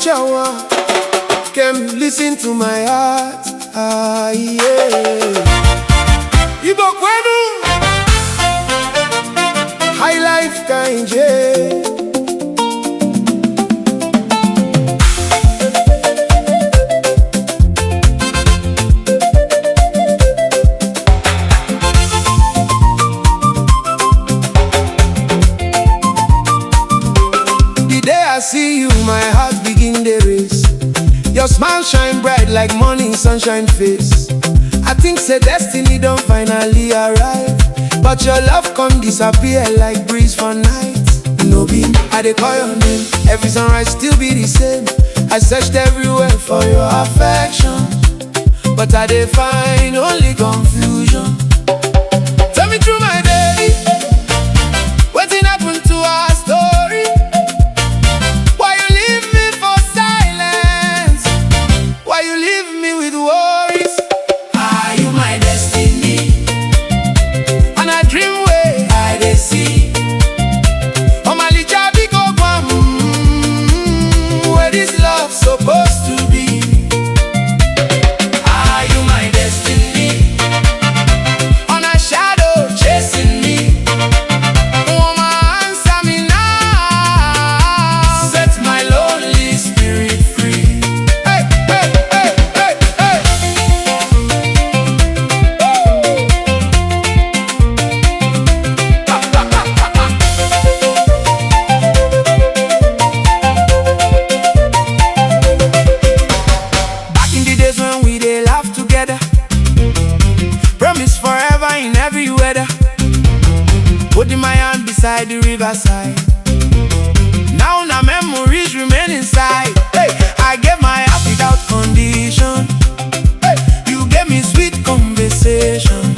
Chawa, come listen to my heart. Yeah. Igbo kwenu, high life kanje. The day I see you, my heart begin to race. Your smile shine bright like morning sunshine face. I think say destiny don't finally arrive, but your love come disappear like breeze for night. No be, I dey call your name, every sunrise still be the same. I searched everywhere for your affection, but I dey find only confusion. Tell me through my day, wetin happen to our story? Why you leave me for silence? Why you leave me with worries? Are you my destiny? And I dream way I dey see. Oh my little big old one, where this love supposed to be? Are you my destiny? On a shadow chasing me. Woman, answer me now. Set my lonely spirit free. Hey, hey, hey, hey, hey. Back in the days when we dey laugh together, promise forever in every weather. Holding my hand beside the riverside. Now memories remain inside. Hey, I gave my heart without condition. Hey, you gave me sweet conversation.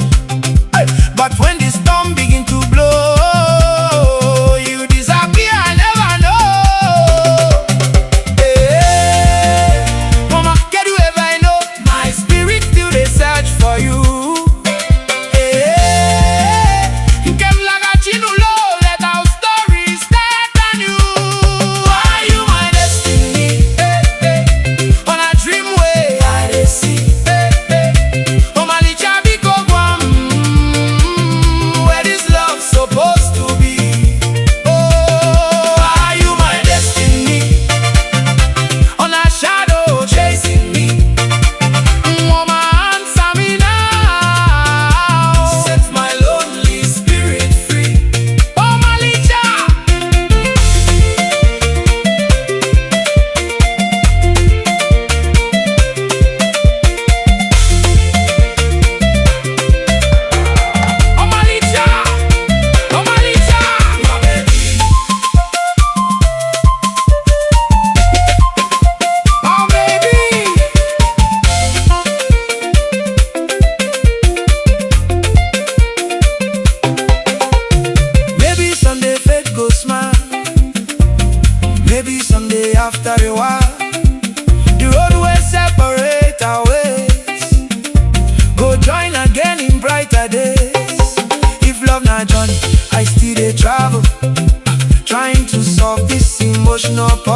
Hey, but when the storm begin to blow, you disappear, I never know. Hey, mama, can you ever know? My spirit still dey search for you. Hey, you came like a chinulo, let our story start anew. Are you my destiny? Hey, hey. On a dream way I dey see. Hey, hey. Oh my little big old one, where this love supposed to be? Oh, are you my destiny? On a shadow chasing me. Woman, answer me now. Set my lonely spirit free. Oh my little. Oh my little. Oh my little. My baby. Oh baby. Maybe someday fate go smile. Maybe someday after a while, the road will separate our ways. Go join again in brighter days. If love not journey, I still dey travel, trying to solve this emotional puzzle.